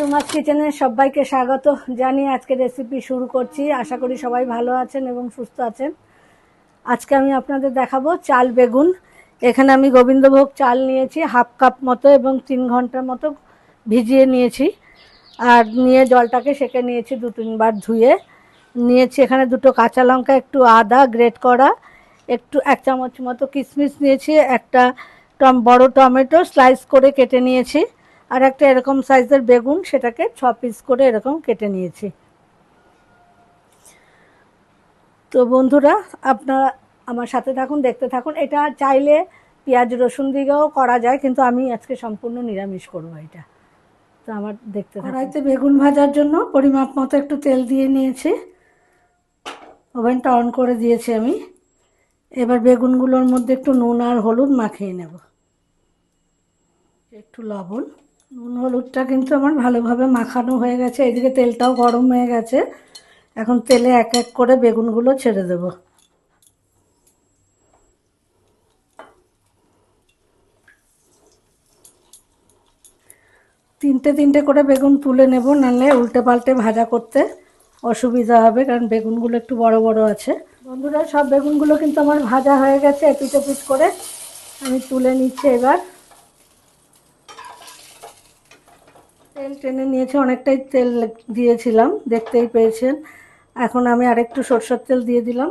রুমাস কিচেনে সবাইকে স্বাগত জানিয়ে আজকে রেসিপি শুরু করছি। আশা করি সবাই ভালো আছেন এবং সুস্থ আছেন। আজকে আমি আপনাদের দেখাবো চাল বেগুন। এখানে আমি গোবিন্দভোগ চাল নিয়েছি হাফ কাপ মতো এবং 3 ঘন্টার মতো ভিজিয়ে নিয়েছি। আর নিয়ে জলটাকে সেঁকে নিয়েছি 2-3 বার ধুয়ে নিয়েছি। এখানে 2টো কাঁচা লঙ্কা, একটু আদা গ্রেট করা, একটু 1 চামচ মতো কিশমিশ নিয়েছি, একটা বড় টমেটো স্লাইস করে কেটে নিয়েছি, আর একটা এরকম সাইজের বেগুন, সেটাকে 6 পিস করে এরকম কেটে নিয়েছি। তো বন্ধুরা, আপনারা আমার সাথে থাকুন, দেখতে থাকুন। এটা চাইলে পেঁয়াজ রসুন দিয়েও করা যায়, কিন্তু আমি আজকে সম্পূর্ণ নিরামিষ করব এটা। তো আমার দেখতে থাকুন। কড়াইতে বেগুন ভাজার জন্য পরিমাপ মতো একটু তেল দিয়ে নিয়েছি, ওভেনটা অন করে দিয়েছি আমি। এবার বেগুনগুলোর মধ্যে একটু নুন আর হলুদ মাখিয়ে নেব, একটু লবণ। নুন হলুদটা কিন্তু আমার ভালোভাবে মাখানো হয়ে গেছে। এদিকে তেলটাও গরম হয়ে গেছে। এখন তেলে এক এক করে বেগুনগুলো ছেড়ে দেব। তিনটে তিনটে করে বেগুন তুলে নেব, নাহলে উল্টে পাল্টে ভাজা করতে অসুবিধা হবে, কারণ বেগুনগুলো একটু বড় বড় আছে। বন্ধুরা, সব বেগুনগুলো কিন্তু আমার ভাজা হয়ে গেছে এপিট ওপিট করে। আমি তুলে নিচ্ছি। এবার তেল টেনে নিয়েছে, অনেকটাই তেল দিয়েছিলাম, দেখতেই পেয়েছেন। এখন আমি আরেকটু সরষের তেল দিয়ে দিলাম।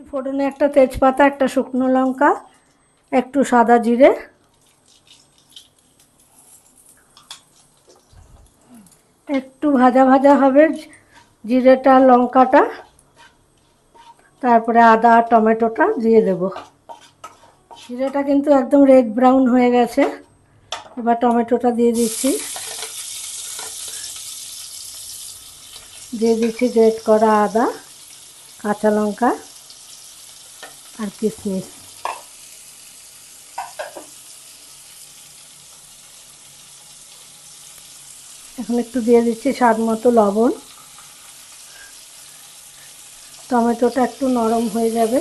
ফোড়নে একটা তেজপাতা, একটা শুকনো লঙ্কা, একটু সাদা জিরে, একটু ভাজা ভাজা হবে জিরেটা লঙ্কাটা, তারপরে আদা আর টমেটোটা দিয়ে দেব। জিরেটা কিন্তু একদম রেড ব্রাউন হয়ে গেছে। এবার টমেটোটা দিয়ে দিচ্ছি, দিয়ে দিচ্ছি গ্রেট করা আদা, কাঁচা লঙ্কা আর কিশমিশ। এখন একটু দিয়ে দিচ্ছি স্বাদ মতো লবণ। টমেটোটা একটু নরম হয়ে যাবে।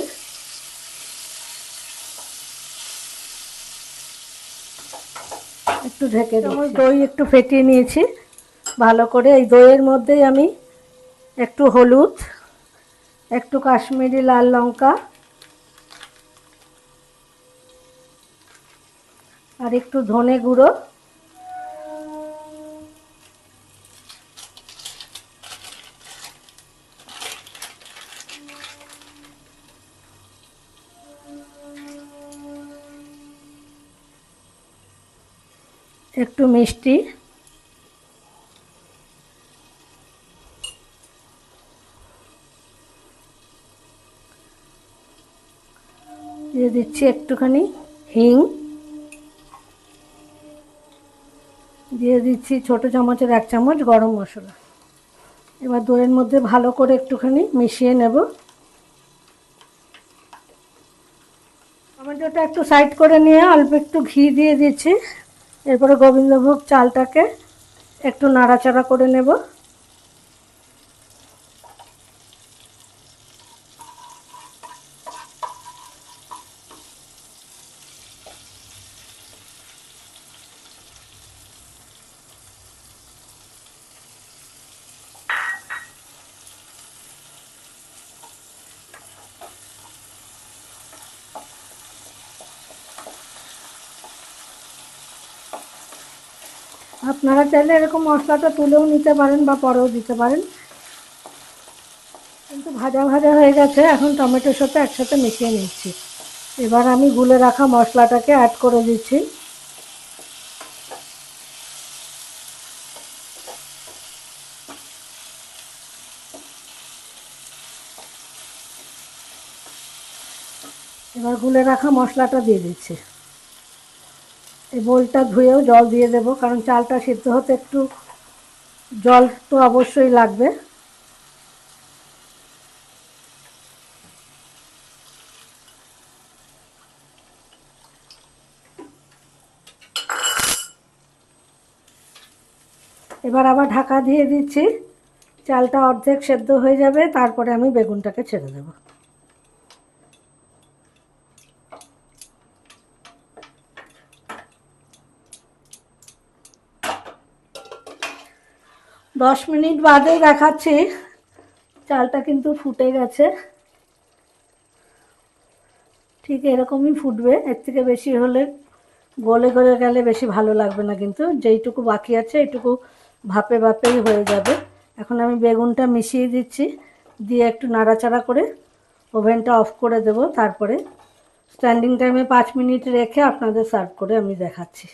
একটু ঢেকে দিচ্ছি। দই একটু ফেটিয়ে নিয়েছি ভালো করে। এই দইয়ের মধ্যেই আমি একটু হলুদ, একটু কাশ্মীরি লাল লঙ্কা আর একটু ধনে গুঁড়ো, একটু মিষ্টি, দিয়ে দিচ্ছি একটুখানি হিং, দিয়ে দিচ্ছি ছোট চামচের 1 চামচ গরম মশলা। এবার দইয়ের মধ্যে ভালো করে একটুখানি মিশিয়ে নেব। টমেটোটা একটু সাইড করে নিয়ে অল্প একটু ঘি দিয়ে দিচ্ছি। এরপরে গোবিন্দভোগ চালটাকে একটু নাড়াচাড়া করে নেব। আপনারা চাইলে এরকম মশলাটা তুলেও নিতে পারেন বা পরেও দিতে পারেন, কিন্তু ভাজা ভাজা হয়ে গেছে। এখন টমেটোর সাথে একসাথে মিশিয়ে নিচ্ছি। এবার আমি গুলে রাখা মশলাটাকে অ্যাড করে দিচ্ছি। এবার গুলে রাখা মশলাটা দিয়ে দিচ্ছি। এই বোলটা ধুয়েও জল দিয়ে দেবো, কারণ চালটা সিদ্ধ হতে একটু জল তো অবশ্যই লাগবে। এবার আবার ঢাকা দিয়ে দিচ্ছি। চালটা অর্ধেক সেদ্ধ হয়ে যাবে, তারপরে আমি বেগুনটাকে ছেড়ে দেব। 10 মিনিট বাদে দেখাচ্ছি, চালটা কিন্তু ফুটে গেছে। ঠিক এরকমই ফুটবে, এর থেকে বেশি হলে গলে গলে গেলে বেশি ভালো লাগবে না, কিন্তু যেইটুকু বাকি আছে এইটুকু ভাপে ভাপেই হয়ে যাবে। এখন আমি বেগুনটা মিশিয়ে দিচ্ছি, দিয়ে একটু নাড়াচাড়া করে ওভেনটা অফ করে দেব। তারপরে স্ট্যান্ডিং টাইমে 5 মিনিট রেখে আপনাদের সার্ভ করে আমি দেখাচ্ছি।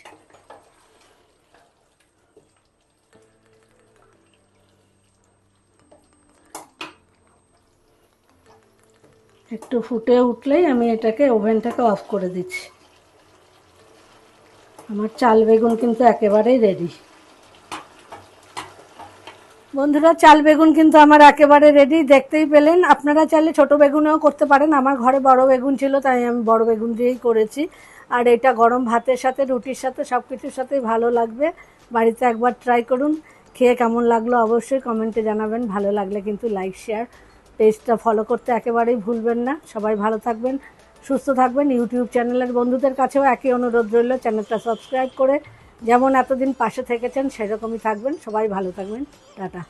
একটু ফুটে উঠলেই আমি এটাকে ওভেনটাকে অফ করে দিচ্ছি। আমার চাল বেগুন কিন্তু একেবারেই রেডি। বন্ধুরা, চাল বেগুন কিন্তু আমার একেবারে রেডি, দেখতেই পেলেন। আপনারা চাইলে ছোট বেগুনেও করতে পারেন, আমার ঘরে বড় বেগুন ছিল তাই আমি বড় বেগুন দিয়েই করেছি। আর এটা গরম ভাতের সাথে, রুটির সাথে, সব কিছুর সাথেই ভালো লাগবে। বাড়িতে একবার ট্রাই করুন, খেয়ে কেমন লাগলো অবশ্যই কমেন্টে জানাবেন। ভালো লাগলে কিন্তু লাইক শেয়ার, পেজটা ফলো করতে একেবারেই ভুলবেন না। সবাই ভালো থাকবেন, সুস্থ থাকবেন। ইউটিউব চ্যানেলের বন্ধুদের কাছেও একই অনুরোধ রইল, চ্যানেলটা সাবস্ক্রাইব করে যেমন এতদিন পাশে থেকেছেন সেরকমই থাকবেন। সবাই ভালো থাকবেন, টাটা।